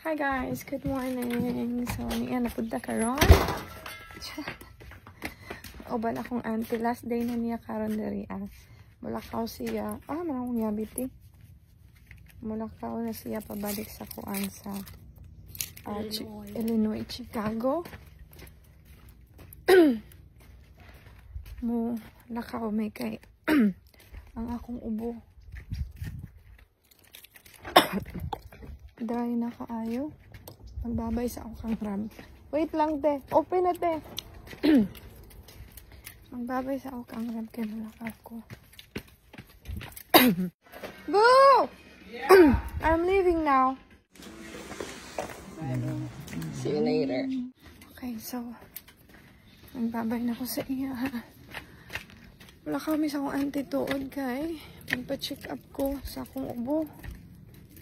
Hi guys, good morning. So, niya napunta karon. O ba na akong auntie, last day na niya karon diri Mulakaw siya. Manang niya biti. Mulakaw na siya pabalik sa kuan sa Illinois, Chicago. Mo lakaw may kay ang akong ubo. Dry na kaayo. Magbabay sa akong crab. Wait lang te. Open na te. Magbabay sa akong crab kay malakaw ko. Boo! I'm leaving now. See you later. Okay, so magbabay na ko sa iya. Wala kami sa akong auntie tuod kay magpa-check up ko sa akong ubo.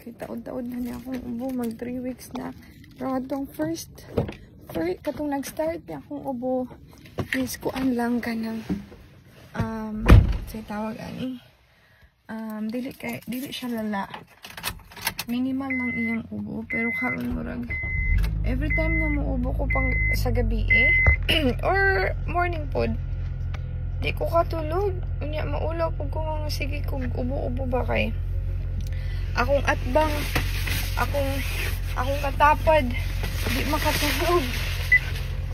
Kay taod-taod na niya akong ubo. Mag 3 weeks na. Pero atong first katong nag-start niya akong ubo is kuan lang ka ng say tawag ani. Dili siya lala. Minimal lang iyang ubo. Pero karon murag every time na muubo ko pang sa gabi or morning pod, di ko katulog. Unya maulaw po ko nga sige kung ubo-ubo ba kay akong atbang, akong katapad, di makatulog.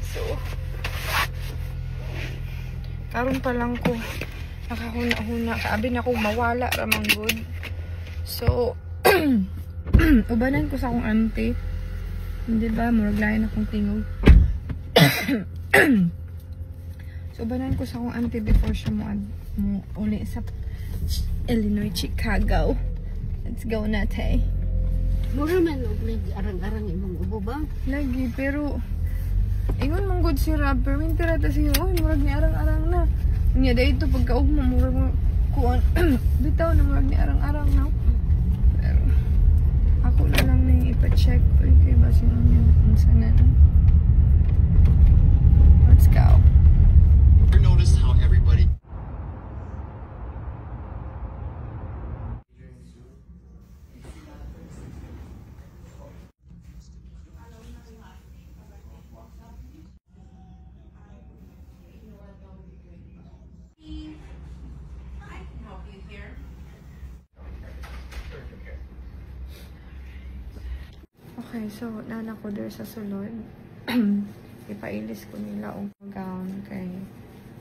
So karon pa lang ko nakahuna-huna, kaabi na ko mawala ramang good. So ubanan ko sa akong auntie, hindi ba murag lain akong tingog. So ubanan ko sa akong auntie before siya mo uli sa Illinois, Chicago. Let's go na tay. Mura man og arang-arang imong ubo ba? Lagi, pero ingon mong good si Rob, pero mintira ta siya, murag ni arang-arang na. Nya dito pagkaugma murag kuan bitaw na murag ni arang-arang na. Pero ako na lang ning ipa-check kay basin niya unsa na. Let's go. You noticed how everybody Okay, so nana ko there sa sulod. Ipailis ko nila og gown kay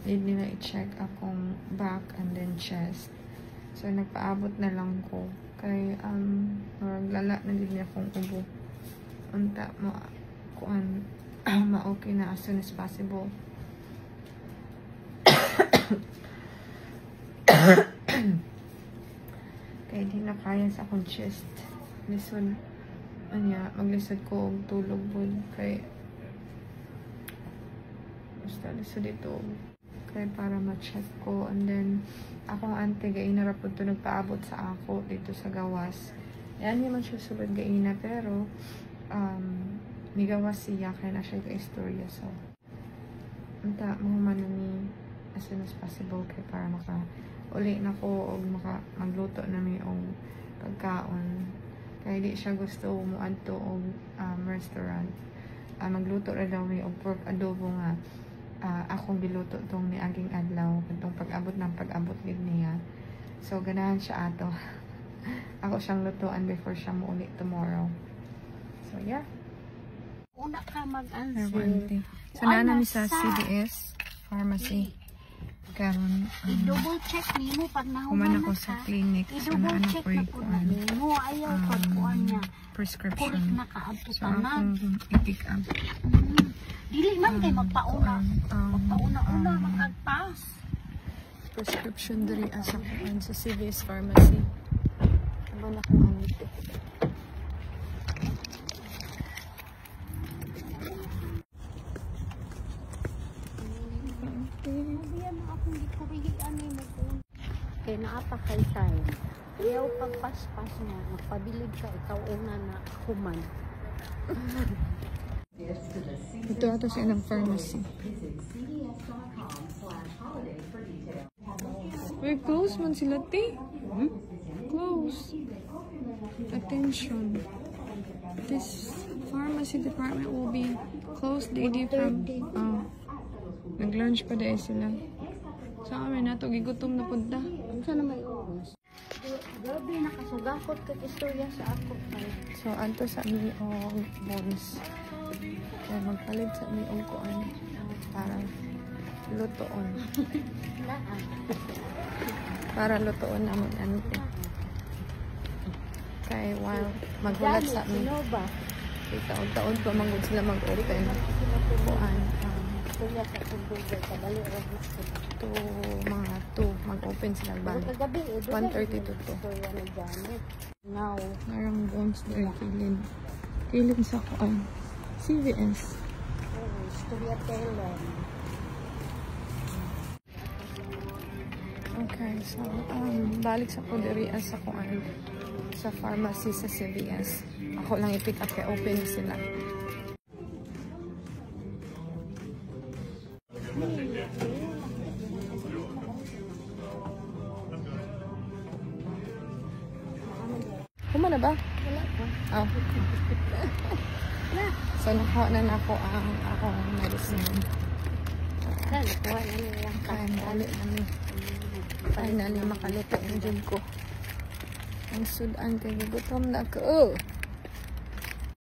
need nila i-check akong back and then chest. So nagpaabot na lang ko kay lala na din akong ubo. Unta mo kuan ma-okay na as soon as possible. Kaya di na kaya sa akong chest. Lisod maglisod ko og tulog pod kay basta lisod dito kay para ma-check ko. And then akong auntie gaina ra pud to nagpaabot sa ako dito sa gawas. Yan naman siya sulod gaina pero migawas siya kay na siya ka-istorya. So unta mahuman ni as soon as possible kay para maka uli na ko og magluto na mi og pagkaon. Kaya di siya gusto muadto og restaurant. Magluto ra daw mi og pork adobo nga akong giluto tong niaging adlaw katong pag-abot gid niya. So ganahan siya ato. Ako siyang lutuan before siya muuli tomorrow. So yeah. Una ka mag-answer. So na mi sa CVS Pharmacy. Karon i-double check nimo pag human nahuman ako sa clinic. I-double check na po nimo. Ayaw pag kuan niya. Prescription. Kulit na kaadto So tanan. akong i-pick up. Dili man kay magpauna. Magpauna-una mag-pass. Prescription diri sa kuan sa CVS Pharmacy. Human ako anito. Kaya naapa kay time. Ayaw pagpas-pas niya. Magpabilib ka. Ikaw una na human. Ito ato sa ilang pharmacy. We're close man sila, te. Close. Attention. This pharmacy department will be closed daily from nag-lunch pa dahil sila. Sa amin na to gigutom na punta. Ano na may oras? Grabe, nakasugakot ka istorya sa ako. So anto sa mi og bones. Kaya magpalit sa mi og kuan para lutoon. Laan. Para lutoon naman ano eh. Kay while maghulat sa mi. Sino ba? Taon-taon pa manggod sila mag-open. Kuan. Istorya sa Google. Kadali rin na sila. To mga 2 mag-open sila bali. Kagabi, 1:30 to 2. Istorya ni Janet. Now, Narang bones dahil kilid. Kilid sa kuan. CVS. istorya teller. Okay, so balik sa puderian sa kuan. Sa pharmacy sa CVS. Ako lang i-pick up kaya open sila. Kuma na ba? Wala pa. Oh. So nakuha na ako ang akong medicine. Dali, kuha na nilang Finally, finally makaluto ang jud ko. Ang sudan kay gutom na ko.